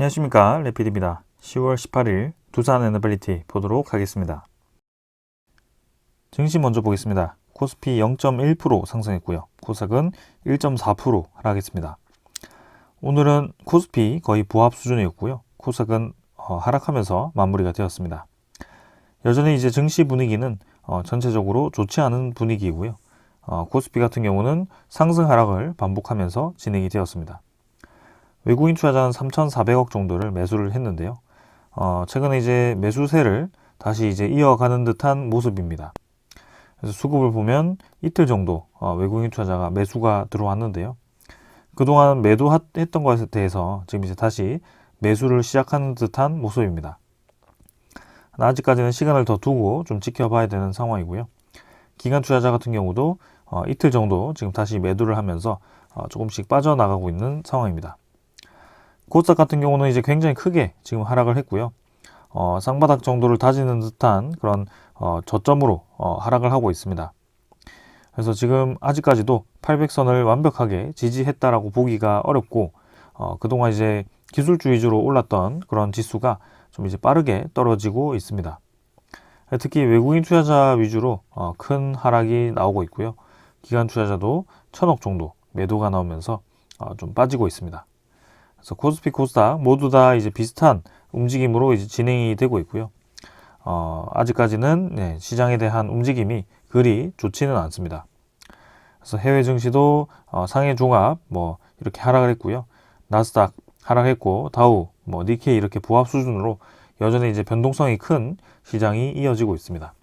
안녕하십니까, 레피드입니다. 10월 18일 두산 에너빌리티 보도록 하겠습니다. 증시 먼저 보겠습니다. 코스피 0.1% 상승했고요. 코스닥은 1.4% 하락했습니다. 오늘은 코스피 거의 보합 수준이었고요. 코스닥은 하락하면서 마무리가 되었습니다. 여전히 이제 증시 분위기는 전체적으로 좋지 않은 분위기이고요. 코스피 같은 경우는 상승 하락을 반복하면서 진행이 되었습니다. 외국인 투자자는 3,400억 정도를 매수를 했는데요. 최근에 이제 매수세를 다시 이제 이어가는 듯한 모습입니다. 그래서 수급을 보면 이틀 정도 외국인 투자자가 매수가 들어왔는데요. 그동안 매도했던 것에 대해서 지금 이제 다시 매수를 시작하는 듯한 모습입니다. 아직까지는 시간을 더 두고 좀 지켜봐야 되는 상황이고요. 기관 투자자 같은 경우도 이틀 정도 지금 다시 매도를 하면서 조금씩 빠져나가고 있는 상황입니다. 코스닥 같은 경우는 이제 굉장히 크게 지금 하락을 했고요. 쌍바닥 정도를 다지는 듯한 그런 저점으로 하락을 하고 있습니다. 그래서 지금 아직까지도 800선을 완벽하게 지지했다라고 보기가 어렵고 그동안 이제 기술주 위주로 올랐던 그런 지수가 좀 이제 빠르게 떨어지고 있습니다. 특히 외국인 투자자 위주로 큰 하락이 나오고 있고요. 기관 투자자도 1,000억 정도 매도가 나오면서 좀 빠지고 있습니다. 그래서 코스피, 코스닥 모두 다 이제 비슷한 움직임으로 이제 진행이 되고 있고요. 아직까지는 시장에 대한 움직임이 그리 좋지는 않습니다. 그래서 해외 증시도 상해 종합 이렇게 하락을 했고요. 나스닥 하락했고 다우, 니케이 이렇게 보합 수준으로 여전히 이제 변동성이 큰 시장이 이어지고 있습니다.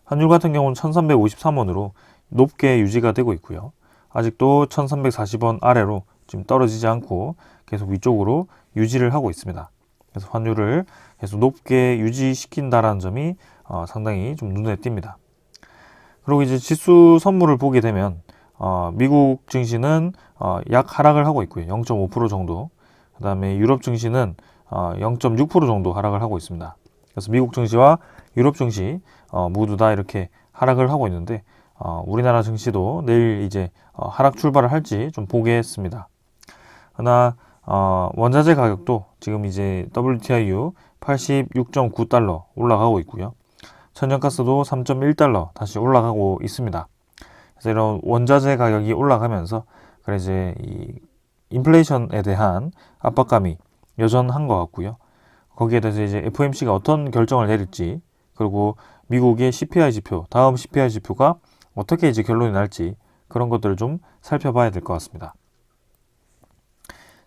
환율 같은 경우는 1,353원으로 높게 유지가 되고 있고요. 아직도 1,340원 아래로 지금 떨어지지 않고 계속 위쪽으로 유지를 하고 있습니다. 그래서 환율을 계속 높게 유지시킨다라는 점이 상당히 좀 눈에 띕니다. 그리고 이제 지수 선물을 보게 되면 미국 증시는 약 하락을 하고 있고요. 0.5% 정도. 그 다음에 유럽 증시는 0.6% 정도 하락을 하고 있습니다. 그래서 미국 증시와 유럽 증시 모두 다 이렇게 하락을 하고 있는데 우리나라 증시도 내일 이제 하락 출발을 할지 좀 보겠습니다. 그러나 원자재 가격도 지금 이제 WTIU 86.9달러 올라가고 있고요. 천연가스도 3.1달러 다시 올라가고 있습니다. 그래서 이런 원자재 가격이 올라가면서 그래 이제 이 인플레이션에 대한 압박감이 여전한 것 같고요. 거기에 대해서 이제 FOMC가 어떤 결정을 내릴지, 그리고 미국의 CPI 지표, 다음 CPI 지표가 어떻게 이제 결론이 날지 그런 것들을 좀 살펴봐야 될 것 같습니다.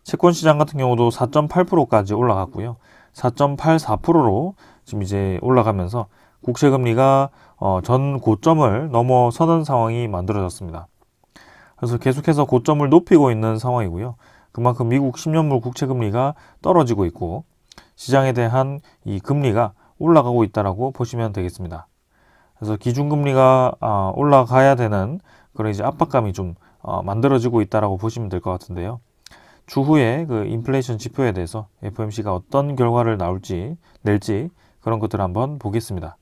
채권 시장 같은 경우도 4.8%까지 올라갔고요. 4.84%로 지금 이제 올라가면서 국채 금리가 전 고점을 넘어서는 상황이 만들어졌습니다. 그래서 계속해서 고점을 높이고 있는 상황이고요. 그만큼 미국 10년물 국채 금리가 떨어지고 있고 시장에 대한 이 금리가 올라가고 있다라고 보시면 되겠습니다. 그래서 기준금리가 올라가야 되는 그런 이제 압박감이 좀 만들어지고 있다라고 보시면 될 것 같은데요. 추후에 그 인플레이션 지표에 대해서 FOMC가 어떤 결과를 낼지 그런 것들을 한번 보겠습니다.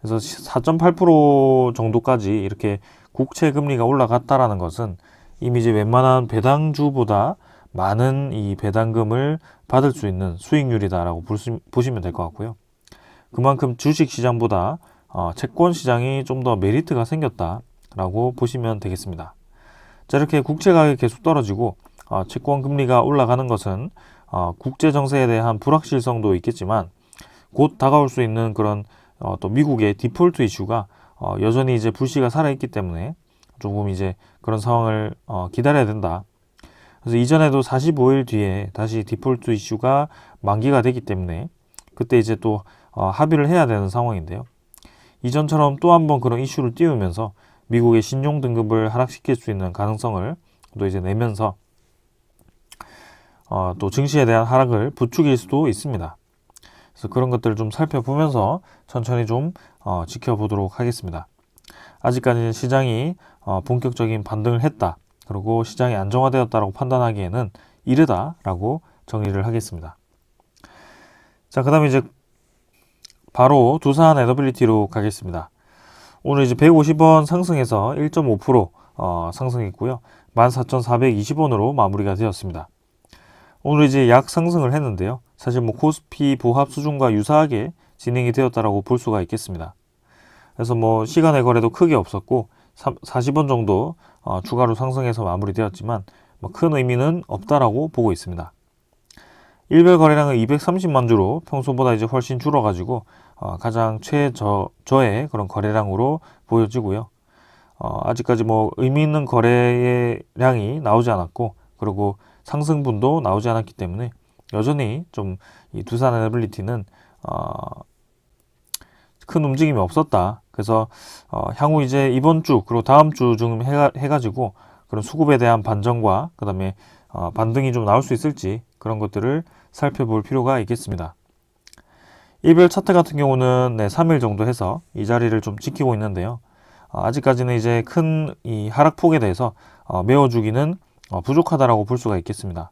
그래서 4.8% 정도까지 이렇게 국채 금리가 올라갔다라는 것은 이미 이제 웬만한 배당주보다 많은 이 배당금을 받을 수 있는 수익률이다라고 보시면 될 것 같고요. 그만큼 주식 시장보다 채권 시장이 좀 더 메리트가 생겼다라고 보시면 되겠습니다. 자, 이렇게 국채 가격이 계속 떨어지고 채권 금리가 올라가는 것은 국제 정세에 대한 불확실성도 있겠지만 곧 다가올 수 있는 그런 또 미국의 디폴트 이슈가 여전히 이제 불씨가 살아있기 때문에 조금 이제 그런 상황을 기다려야 된다. 그래서 이전에도 45일 뒤에 다시 디폴트 이슈가 만기가 되기 때문에 그때 이제 또 합의를 해야 되는 상황인데요. 이전처럼 또 한 번 그런 이슈를 띄우면서 미국의 신용 등급을 하락시킬 수 있는 가능성을 또 이제 내면서 또 증시에 대한 하락을 부추길 수도 있습니다. 그래서 그런 것들을 좀 살펴보면서 천천히 좀 지켜보도록 하겠습니다. 아직까지는 시장이 본격적인 반등을 했다. 그리고 시장이 안정화되었다고 판단하기에는 이르다라고 정리를 하겠습니다. 자, 그 다음에 이제 바로 두산 에너빌리티로 가겠습니다. 오늘 이제 150원 상승해서 1.5% 상승했고요. 14,420원으로 마무리가 되었습니다. 오늘 이제 약 상승을 했는데요. 사실 뭐 코스피 보합 수준과 유사하게 진행이 되었다라고 볼 수가 있겠습니다. 그래서 뭐 시간의 거래도 크게 없었고 40원 정도 추가로 상승해서 마무리되었지만 뭐 큰 의미는 없다라고 보고 있습니다. 일별 거래량은 230만 주로 평소보다 이제 훨씬 줄어가지고 가장 최저의 그런 거래량으로 보여지고요. 아직까지 뭐 의미 있는 거래량이 나오지 않았고, 그리고 상승분도 나오지 않았기 때문에 여전히 좀 이 두산 에너빌리티는 큰 움직임이 없었다. 그래서 향후 이제 이번 주 그리고 다음 주 좀 해가지고 그런 수급에 대한 반전과 그 다음에 반등이 좀 나올 수 있을지 그런 것들을 살펴볼 필요가 있겠습니다. 일별 차트 같은 경우는 3일 정도 해서 이 자리를 좀 지키고 있는데요. 아직까지는 이제 큰 이 하락폭에 대해서 메워주기는 부족하다라고 볼 수가 있겠습니다.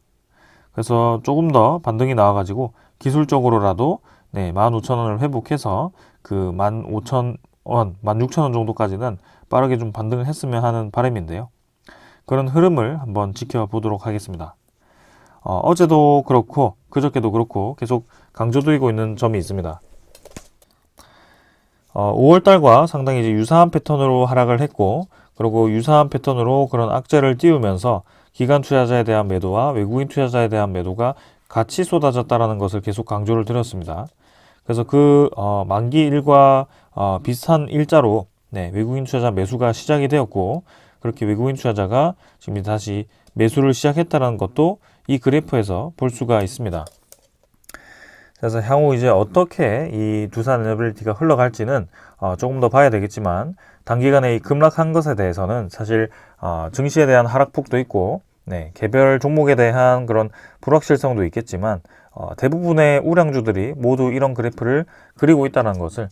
그래서 조금 더 반등이 나와가지고 기술적으로라도 15,000원을 회복해서 그 15,000원, 16,000원 정도까지는 빠르게 좀 반등을 했으면 하는 바람인데요. 그런 흐름을 한번 지켜보도록 하겠습니다. 어제도 그렇고 그저께도 그렇고 계속 강조드리고 있는 점이 있습니다. 5월달과 상당히 이제 유사한 패턴으로 하락을 했고, 그리고 유사한 패턴으로 그런 악재를 띄우면서 기관 투자자에 대한 매도와 외국인 투자자에 대한 매도가 같이 쏟아졌다라는 것을 계속 강조를 드렸습니다. 그래서 그 만기 일과 비슷한 일자로 외국인 투자자 매수가 시작이 되었고, 그렇게 외국인 투자자가 지금 다시 매수를 시작했다는 것도 이 그래프에서 볼 수가 있습니다. 그래서 향후 이제 어떻게 이 두산 에너빌리티가 흘러갈지는 조금 더 봐야 되겠지만, 단기간에 이 급락한 것에 대해서는 사실 증시에 대한 하락폭도 있고 개별 종목에 대한 그런 불확실성도 있겠지만 대부분의 우량주들이 모두 이런 그래프를 그리고 있다는 것을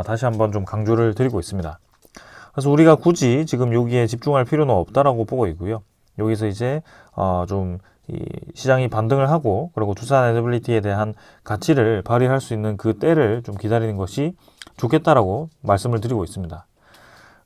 다시 한번 좀 강조를 드리고 있습니다. 그래서 우리가 굳이 지금 여기에 집중할 필요는 없다라고 보고 있고요. 여기서 이제 좀 이 시장이 반등을 하고, 그리고 두산 에너빌리티에 대한 가치를 발휘할 수 있는 그 때를 좀 기다리는 것이 좋겠다라고 말씀을 드리고 있습니다.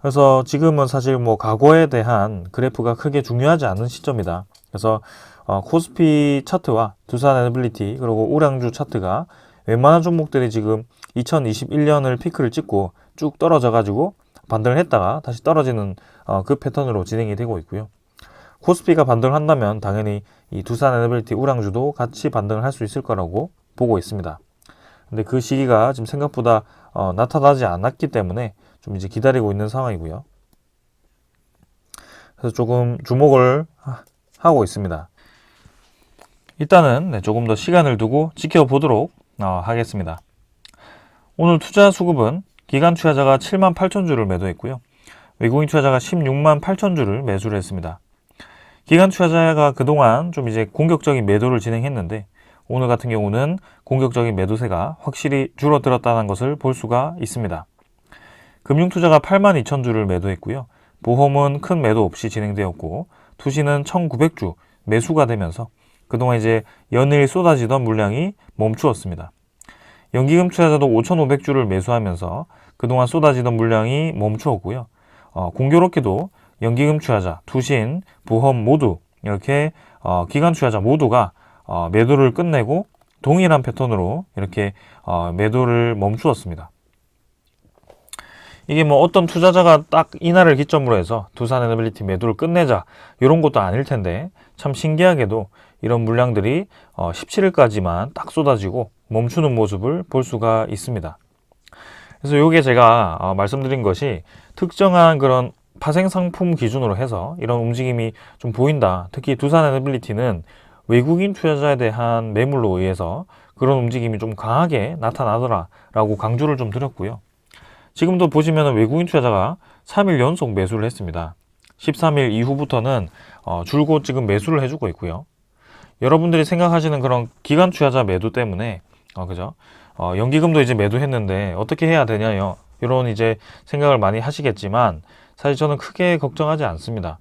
그래서 지금은 사실 뭐 과거에 대한 그래프가 크게 중요하지 않은 시점이다. 그래서 코스피 차트와 두산 에너빌리티 그리고 우량주 차트가 웬만한 종목들이 지금 2021년을 피크를 찍고 쭉 떨어져 가지고 반등을 했다가 다시 떨어지는 그 패턴으로 진행이 되고 있고요. 코스피가 반등을 한다면 당연히 이 두산 에너빌리티 우량주도 같이 반등을 할 수 있을 거라고 보고 있습니다. 근데 그 시기가 지금 생각보다 나타나지 않았기 때문에 좀 이제 기다리고 있는 상황이고요. 그래서 조금 주목을 하고 있습니다. 일단은 조금 더 시간을 두고 지켜보도록 하겠습니다. 오늘 투자 수급은 기관 투자자가 78,000주를 매도했고요. 외국인 투자자가 168,000주를 매수를 했습니다. 기관 투자자가 그동안 좀 이제 공격적인 매도를 진행했는데, 오늘 같은 경우는 공격적인 매도세가 확실히 줄어들었다는 것을 볼 수가 있습니다. 금융투자가 82,000주를 매도했고요. 보험은 큰 매도 없이 진행되었고, 투시는 1,900주 매수가 되면서 그동안 이제 연일 쏟아지던 물량이 멈추었습니다. 연기금 투자자도 5,500주를 매수하면서 그동안 쏟아지던 물량이 멈추었고요. 공교롭게도 연기금 투자자, 투신, 보험 모두 이렇게 기관 투자자 모두가 매도를 끝내고 동일한 패턴으로 이렇게 매도를 멈추었습니다. 이게 뭐 어떤 투자자가 딱 이날을 기점으로 해서 두산 에너빌리티 매도를 끝내자 이런 것도 아닐 텐데, 참 신기하게도 이런 물량들이 17일까지만 딱 쏟아지고 멈추는 모습을 볼 수가 있습니다. 그래서 이게 제가 말씀드린 것이 특정한 그런 파생 상품 기준으로 해서 이런 움직임이 좀 보인다. 특히 두산 에너빌리티는 외국인 투자자에 대한 매물로 의해서 그런 움직임이 좀 강하게 나타나더라 라고 강조를 좀 드렸고요. 지금도 보시면 외국인 투자자가 3일 연속 매수를 했습니다. 13일 이후부터는 줄곧 지금 매수를 해주고 있고요. 여러분들이 생각하시는 그런 기관 투자자 매도 때문에 그죠? 연기금도 이제 매도했는데 어떻게 해야 되냐요? 이런 이제 생각을 많이 하시겠지만, 사실 저는 크게 걱정하지 않습니다.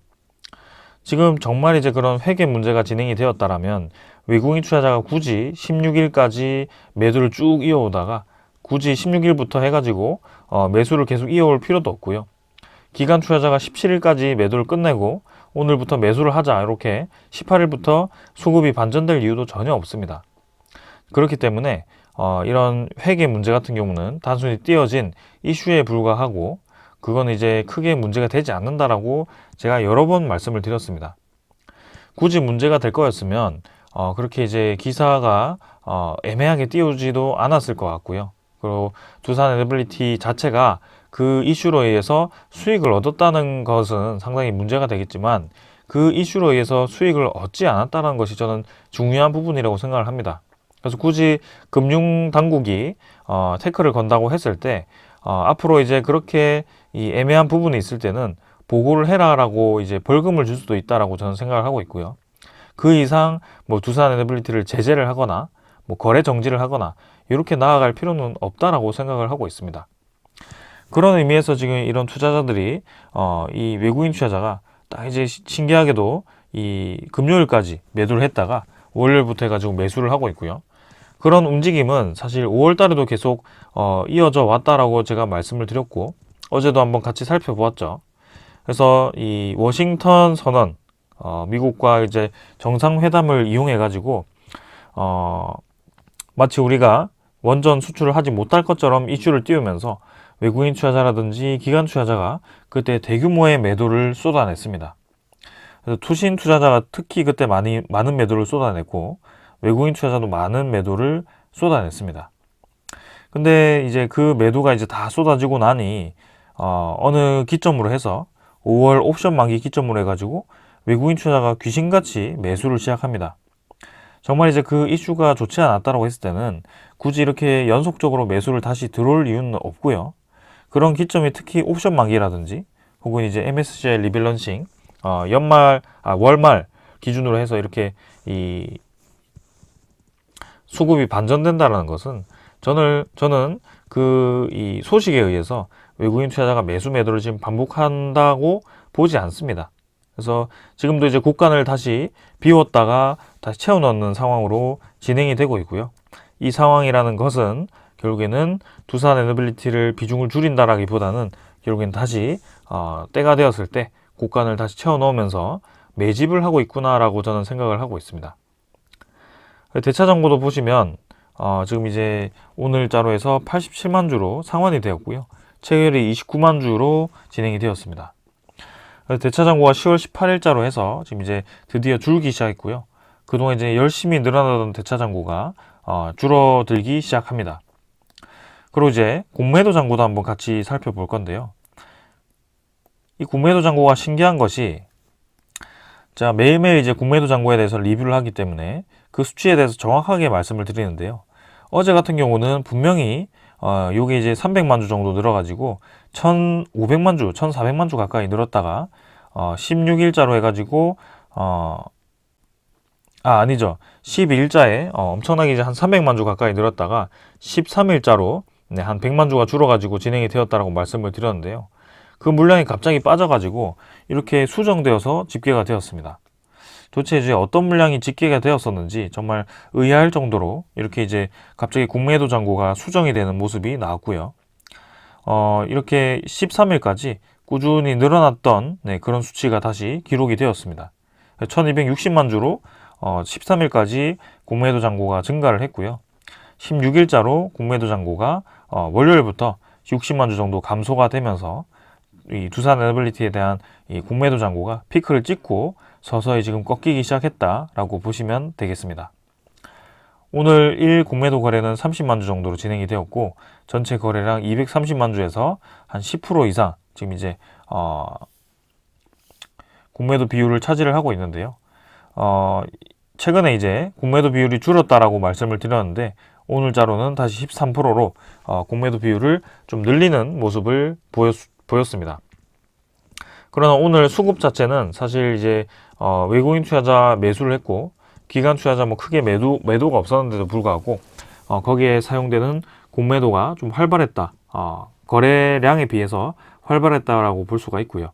지금 정말 이제 그런 회계 문제가 진행이 되었다라면 외국인 투자자가 굳이 16일까지 매도를 쭉 이어오다가 굳이 16일부터 해가지고 매수를 계속 이어올 필요도 없고요. 기관 투자자가 17일까지 매도를 끝내고 오늘부터 매수를 하자 이렇게 18일부터 수급이 반전될 이유도 전혀 없습니다. 그렇기 때문에 이런 회계 문제 같은 경우는 단순히 띄어진 이슈에 불과하고 그건 이제 크게 문제가 되지 않는다라고 제가 여러 번 말씀을 드렸습니다. 굳이 문제가 될 거였으면 그렇게 이제 기사가 애매하게 띄우지도 않았을 것 같고요. 그리고 두산 에너빌리티 자체가 그 이슈로 의해서 수익을 얻었다는 것은 상당히 문제가 되겠지만 그 이슈로 의해서 수익을 얻지 않았다는 것이 저는 중요한 부분이라고 생각을 합니다. 그래서 굳이 금융당국이 태클을 건다고 했을 때 앞으로 이제 그렇게 이 애매한 부분이 있을 때는 보고를 해라라고 이제 벌금을 줄 수도 있다라고 저는 생각을 하고 있고요. 그 이상 뭐 두산 에너빌리티를 제재를 하거나 뭐 거래 정지를 하거나 이렇게 나아갈 필요는 없다라고 생각을 하고 있습니다. 그런 의미에서 지금 이런 투자자들이 이 외국인 투자자가 딱 이제 신기하게도 이 금요일까지 매도를 했다가 월요일부터 해가지고 매수를 하고 있고요. 그런 움직임은 사실 5월 달에도 계속 이어져 왔다라고 제가 말씀을 드렸고 어제도 한번 같이 살펴보았죠. 그래서 이 워싱턴 선언, 미국과 이제 정상회담을 이용해 가지고 마치 우리가 원전 수출을 하지 못할 것처럼 이슈를 띄우면서 외국인 투자자라든지 기관 투자자가 그때 대규모의 매도를 쏟아냈습니다. 그래서 투신 투자자가 특히 그때 많은 매도를 쏟아냈고 외국인 투자자도 많은 매도를 쏟아냈습니다. 근데 이제 그 매도가 이제 다 쏟아지고 나니 어느 기점으로 해서 5월 옵션 만기 기점으로 해가지고 외국인 투자자가 귀신같이 매수를 시작합니다. 정말 이제 그 이슈가 좋지 않았다고 했을 때는 굳이 이렇게 연속적으로 매수를 다시 들어올 이유는 없고요. 그런 기점이 특히 옵션 만기라든지 혹은 이제 MSCI 리밸런싱 월말 기준으로 해서 이렇게 이 수급이 반전된다는 것은 저는 그 이 소식에 의해서 외국인 투자자가 매수 매도를 지금 반복한다고 보지 않습니다. 그래서 지금도 이제 국간을 다시 비웠다가 다시 채워 넣는 상황으로 진행이 되고 있고요. 이 상황이라는 것은 결국에는 두산 에너빌리티를 비중을 줄인다라기보다는 결국엔 다시 때가 되었을 때 국간을 다시 채워 넣으면서 매집을 하고 있구나라고 저는 생각을 하고 있습니다. 대차정보도 보시면 지금 이제 오늘자로 해서 87만 주로 상환이 되었고요. 체결이 29만 주로 진행이 되었습니다. 대차정보가 10월 18일자로 해서 지금 이제 드디어 줄기 시작했고요. 그동안 이제 열심히 늘어나던 대차장고가 줄어들기 시작합니다. 그리고 이제 공매도 잔고도 한번 같이 살펴볼 건데요. 이 공매도 잔고가 신기한 것이 자 매일매일 이제 공매도 잔고에 대해서 리뷰를 하기 때문에 그 수치에 대해서 정확하게 말씀을 드리는데요. 어제 같은 경우는 분명히 요게 이제 300만 주 정도 늘어가지고 1,500만 주, 1,400만 주 가까이 늘었다가 16일자로 해가지고 아니죠. 12일자에 엄청나게 이제 한 300만 주 가까이 늘었다가 13일자로 한 100만 주가 줄어가지고 진행이 되었다라고 말씀을 드렸는데요. 그 물량이 갑자기 빠져가지고 이렇게 수정되어서 집계가 되었습니다. 도대체 이제 어떤 물량이 집계가 되었었는지 정말 의아할 정도로 이렇게 이제 갑자기 공매도 잔고가 수정이 되는 모습이 나왔고요. 이렇게 13일까지 꾸준히 늘어났던 그런 수치가 다시 기록이 되었습니다. 1260만 주로 13일까지 공매도 잔고가 증가를 했고요. 16일자로 공매도 잔고가 월요일부터 60만 주 정도 감소가 되면서 이 두산 에너빌리티에 대한 이 공매도 잔고가 피크를 찍고 서서히 지금 꺾이기 시작했다라고 보시면 되겠습니다. 오늘 1 공매도 거래는 30만 주 정도로 진행이 되었고 전체 거래량 230만 주에서 한 10% 이상 지금 이제 공매도 비율을 차지를 하고 있는데요. 최근에 이제 공매도 비율이 줄었다라고 말씀을 드렸는데 오늘자로는 다시 13%로 공매도 비율을 좀 늘리는 모습을 보였습니다. 그러나 오늘 수급 자체는 사실 이제 외국인 투자자 매수를 했고 기관 투자자 뭐 크게 매도가 없었는데도 불구하고 거기에 사용되는 공매도가 좀 활발했다. 거래량에 비해서 활발했다라고 볼 수가 있고요.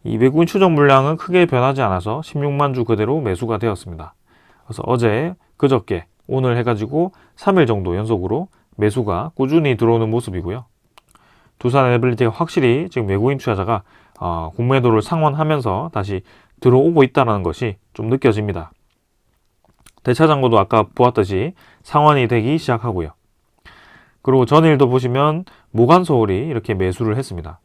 이 외국인 추적 물량은 크게 변하지 않아서 16만 주 그대로 매수가 되었습니다. 그래서 어제, 그저께, 오늘 해가지고 3일 정도 연속으로 매수가 꾸준히 들어오는 모습이고요. 두산 에너빌리티가 확실히 지금 외국인 투자자가 공매도를 상환하면서 다시 들어오고 있다는 것이 좀 느껴집니다. 대차장고도 아까 보았듯이 상환이 되기 시작하고요. 그리고 전일도 보시면 모간서울이 이렇게 매수를 했습니다.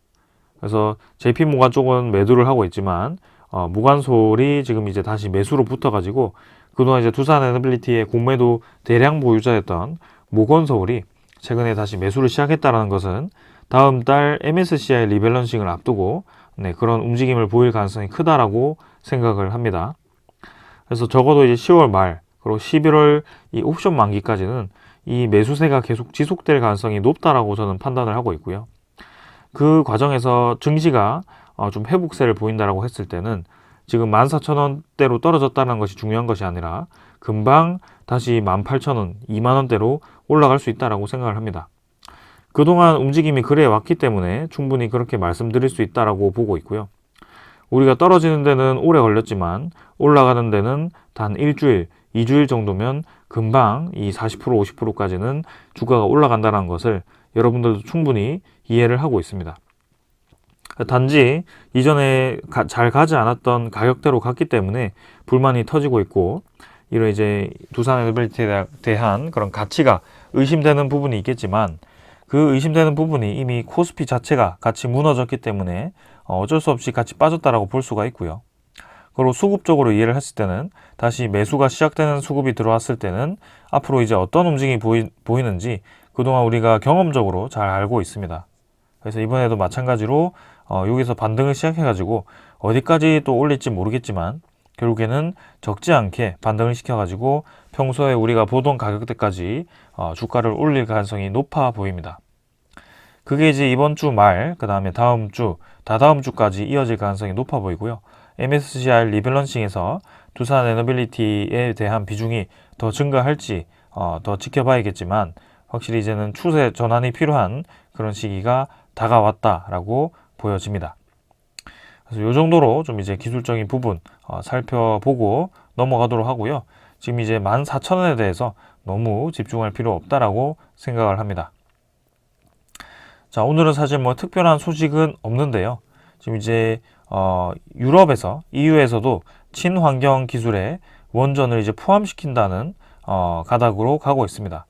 그래서 JP모간 쪽은 매도를 하고 있지만 모간서울이 지금 이제 다시 매수로 붙어가지고 그동안 이제 두산에너빌리티의 공매도 대량 보유자였던 모건서울이 최근에 다시 매수를 시작했다는 것은 다음 달 MSCI 리밸런싱을 앞두고 그런 움직임을 보일 가능성이 크다라고 생각을 합니다. 그래서 적어도 이제 10월 말 그리고 11월 이 옵션 만기까지는 이 매수세가 계속 지속될 가능성이 높다라고 저는 판단을 하고 있고요. 그 과정에서 증시가 좀 회복세를 보인다라고 했을 때는 지금 14,000원대로 떨어졌다는 것이 중요한 것이 아니라 금방 다시 18,000원, 2만원대로 올라갈 수 있다라고 생각을 합니다. 그동안 움직임이 그래 왔기 때문에 충분히 그렇게 말씀드릴 수 있다라고 보고 있고요. 우리가 떨어지는 데는 오래 걸렸지만 올라가는 데는 단 일주일, 2주일 정도면 금방 이 40%, 50%까지는 주가가 올라간다는 것을 여러분들도 충분히 이해를 하고 있습니다. 단지 이전에 잘 가지 않았던 가격대로 갔기 때문에 불만이 터지고 있고 이런 이제 두산에너빌리티에 대한 그런 가치가 의심되는 부분이 있겠지만 그 의심되는 부분이 이미 코스피 자체가 같이 무너졌기 때문에 어쩔 수 없이 같이 빠졌다라고 볼 수가 있고요. 그리고 수급적으로 이해를 했을 때는 다시 매수가 시작되는 수급이 들어왔을 때는 앞으로 이제 어떤 움직임이 보이는지 그동안 우리가 경험적으로 잘 알고 있습니다. 그래서 이번에도 마찬가지로 여기서 반등을 시작해가지고 어디까지 또 올릴지 모르겠지만 결국에는 적지 않게 반등을 시켜가지고 평소에 우리가 보던 가격대까지 주가를 올릴 가능성이 높아 보입니다. 그게 이제 이번 주 말, 그 다음에 다음 주, 다다음 주까지 이어질 가능성이 높아 보이고요. MSCI 리밸런싱에서 두산에너빌리티에 대한 비중이 더 증가할지 더 지켜봐야겠지만 확실히 이제는 추세 전환이 필요한 그런 시기가 다가왔다라고 보여집니다. 그래서 이 정도로 좀 이제 기술적인 부분 살펴보고 넘어가도록 하고요. 지금 이제 14,000원에 대해서 너무 집중할 필요 없다라고 생각을 합니다. 자, 오늘은 사실 뭐 특별한 소식은 없는데요. 지금 이제 유럽에서 EU에서도 친환경 기술에 원전을 이제 포함시킨다는 가닥으로 가고 있습니다.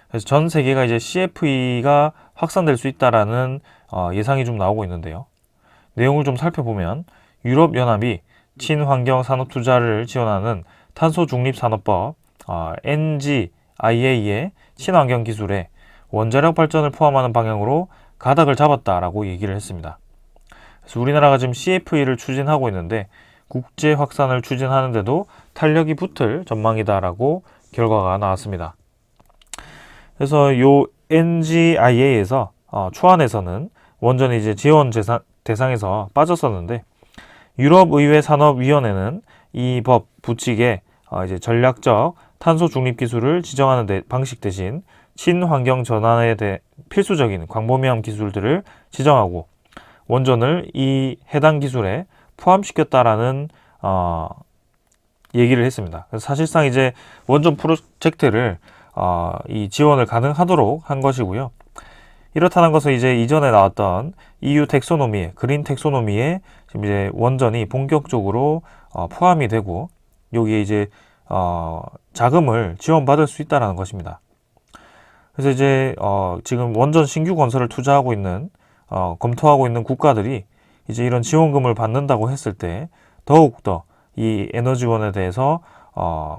그래서 전 세계가 이제 CFE가 확산될 수 있다라는 예상이 좀 나오고 있는데요. 내용을 좀 살펴보면 유럽연합이 친환경 산업 투자를 지원하는 탄소중립산업법 NGIA의 친환경 기술에 원자력 발전을 포함하는 방향으로 가닥을 잡았다라고 얘기를 했습니다. 그래서 우리나라가 지금 CFE를 추진하고 있는데 국제 확산을 추진하는데도 탄력이 붙을 전망이다라고 결과가 나왔습니다. 그래서 요 NGIA에서 초안에서는 원전이 이제 지원 대상에서 빠졌었는데 유럽의회 산업위원회는 이 법 부칙에 이제 전략적 탄소 중립 기술을 지정하는 방식 대신 친환경 전환에 대해 필수적인 광범위한 기술들을 지정하고 원전을 이 해당 기술에 포함시켰다라는 얘기를 했습니다. 그래서 사실상 이제 원전 프로젝트를 이 지원을 가능하도록 한 것이고요. 이렇다는 것은 이제 이전에 나왔던 EU 텍소노미, 그린 텍소노미에 지금 이제 원전이 본격적으로 포함이 되고 여기에 이제 자금을 지원받을 수 있다는 것입니다. 그래서 이제 지금 원전 신규 건설을 투자하고 있는 검토하고 있는 국가들이 이제 이런 지원금을 받는다고 했을 때 더욱더 이 에너지원에 대해서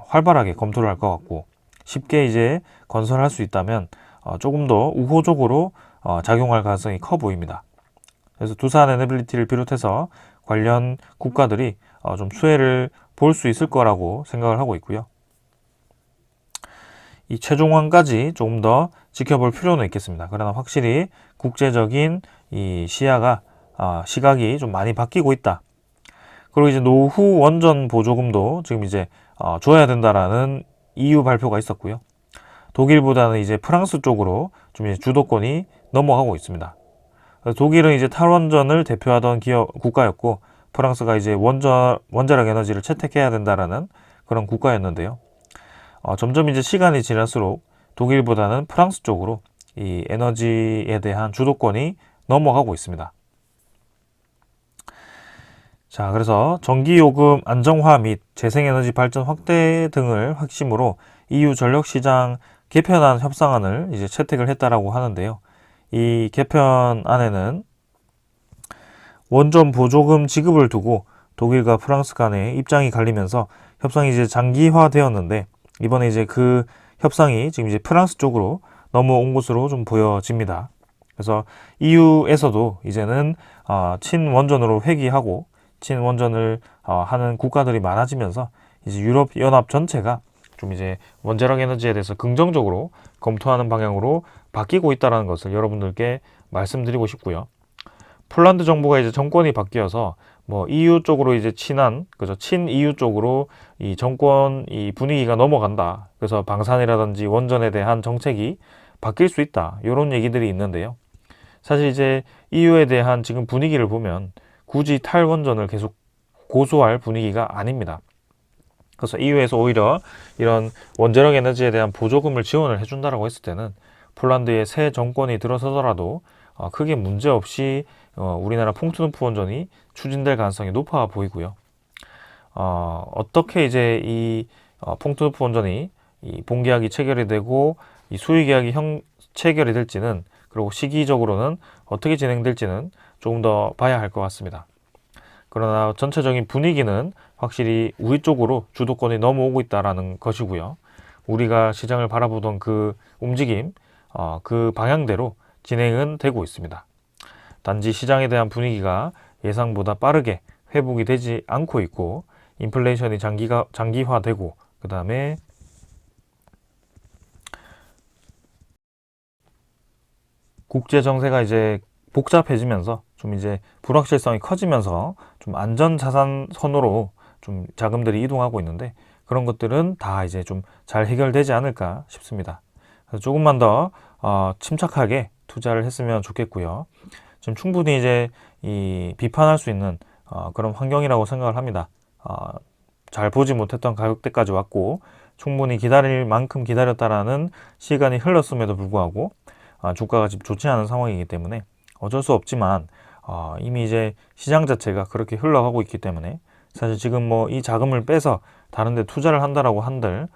활발하게 검토를 할 것 같고 쉽게 이제 건설할 수 있다면 조금 더 우호적으로 작용할 가능성이 커 보입니다. 그래서 두산에너빌리티를 비롯해서 관련 국가들이 좀 수혜를 볼 수 있을 거라고 생각을 하고 있고요. 이 최종안까지 조금 더 지켜볼 필요는 있겠습니다. 그러나 확실히 국제적인 이 시각이 좀 많이 바뀌고 있다. 그리고 이제 노후 원전 보조금도 지금 이제 줘야 된다라는 EU 발표가 있었고요. 독일보다는 이제 프랑스 쪽으로 좀 이제 주도권이 넘어가고 있습니다. 독일은 이제 탈원전을 대표하던 국가였고 프랑스가 이제 원자력 에너지를 채택해야 된다라는 그런 국가였는데요. 점점 이제 시간이 지날수록 독일보다는 프랑스 쪽으로 이 에너지에 대한 주도권이 넘어가고 있습니다. 자, 그래서 전기요금 안정화 및 재생에너지 발전 확대 등을 핵심으로 EU 전력시장 개편안 협상안을 이제 채택을 했다라고 하는데요. 이 개편안에는 원전 보조금 지급을 두고 독일과 프랑스 간의 입장이 갈리면서 협상이 이제 장기화되었는데, 이번에 이제 그 협상이 지금 이제 프랑스 쪽으로 넘어온 것으로 좀 보여집니다. 그래서 EU에서도 이제는 친원전으로 회귀하고 친원전을 하는 국가들이 많아지면서 이제 유럽 연합 전체가 좀 이제 원자력 에너지에 대해서 긍정적으로 검토하는 방향으로 바뀌고 있다는 것을 여러분들께 말씀드리고 싶고요. 폴란드 정부가 이제 정권이 바뀌어서 뭐 EU 쪽으로 이제 그죠, 친 EU 쪽으로 이 정권 이 분위기가 넘어간다. 그래서 방산이라든지 원전에 대한 정책이 바뀔 수 있다. 이런 얘기들이 있는데요. 사실 이제 EU에 대한 지금 분위기를 보면 굳이 탈원전을 계속 고수할 분위기가 아닙니다. 그래서 EU에서 오히려 이런 원자력 에너지에 대한 보조금을 지원을 해준다라고 했을 때는 폴란드의 새 정권이 들어서더라도 크게 문제 없이 우리나라 퐁트누프 원전이 추진될 가능성이 높아 보이고요. 어떻게 이제 이 퐁트누프 원전이 이 본계약이 체결이 되고 이 수의계약이 체결이 될지는, 그리고 시기적으로는 어떻게 진행될지는 조금 더 봐야 할 것 같습니다. 그러나 전체적인 분위기는 확실히 우리 쪽으로 주도권이 넘어오고 있다는 것이고요. 우리가 시장을 바라보던 그 움직임, 그 방향대로 진행은 되고 있습니다. 단지 시장에 대한 분위기가 예상보다 빠르게 회복이 되지 않고 있고, 인플레이션이 장기화되고, 그 다음에 국제 정세가 이제 복잡해지면서 좀 이제 불확실성이 커지면서 좀 안전 자산 선호로 좀 자금들이 이동하고 있는데, 그런 것들은 다 이제 좀 잘 해결되지 않을까 싶습니다. 그래서 조금만 더 침착하게 투자를 했으면 좋겠고요. 지금 충분히 이제 이 비판할 수 있는 그런 환경이라고 생각을 합니다. 잘 보지 못했던 가격대까지 왔고, 충분히 기다릴 만큼 기다렸다라는 시간이 흘렀음에도 불구하고 주가가 지금 좋지 않은 상황이기 때문에 어쩔 수 없지만, 이미 이제 시장 자체가 그렇게 흘러가고 있기 때문에 사실 지금 뭐 이 자금을 빼서 다른 데 투자를 한다라고 한들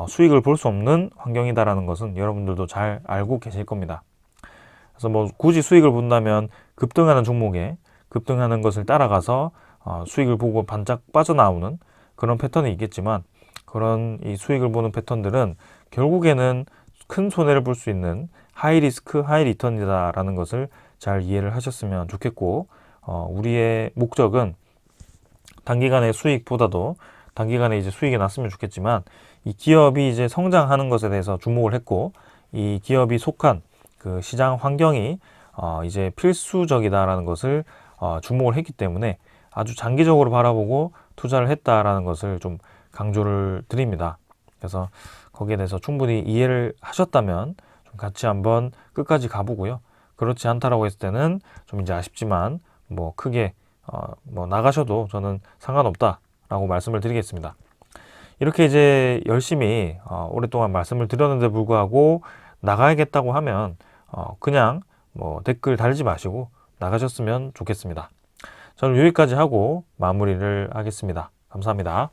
수익을 볼 수 없는 환경이다라는 것은 여러분들도 잘 알고 계실 겁니다. 그래서 뭐 굳이 수익을 본다면 급등하는 종목에 급등하는 것을 따라가서 수익을 보고 반짝 빠져나오는 그런 패턴이 있겠지만, 그런 이 수익을 보는 패턴들은 결국에는 큰 손해를 볼 수 있는 하이 리스크 하이 리턴이다라는 것을 잘 이해를 하셨으면 좋겠고, 우리의 목적은 단기간의 수익보다도 단기간에 이제 수익이 났으면 좋겠지만, 이 기업이 이제 성장하는 것에 대해서 주목을 했고, 이 기업이 속한 그 시장 환경이 이제 필수적이다라는 것을 주목을 했기 때문에 아주 장기적으로 바라보고 투자를 했다라는 것을 좀 강조를 드립니다. 그래서 거기에 대해서 충분히 이해를 하셨다면 좀 같이 한번 끝까지 가보고요. 그렇지 않다라고 했을 때는 좀 이제 아쉽지만 뭐 크게 뭐 나가셔도 저는 상관없다라고 말씀을 드리겠습니다. 이렇게 이제 열심히 오랫동안 말씀을 드렸는데 불구하고 나가야겠다고 하면 그냥 뭐 댓글 달지 마시고 나가셨으면 좋겠습니다. 저는 여기까지 하고 마무리를 하겠습니다. 감사합니다.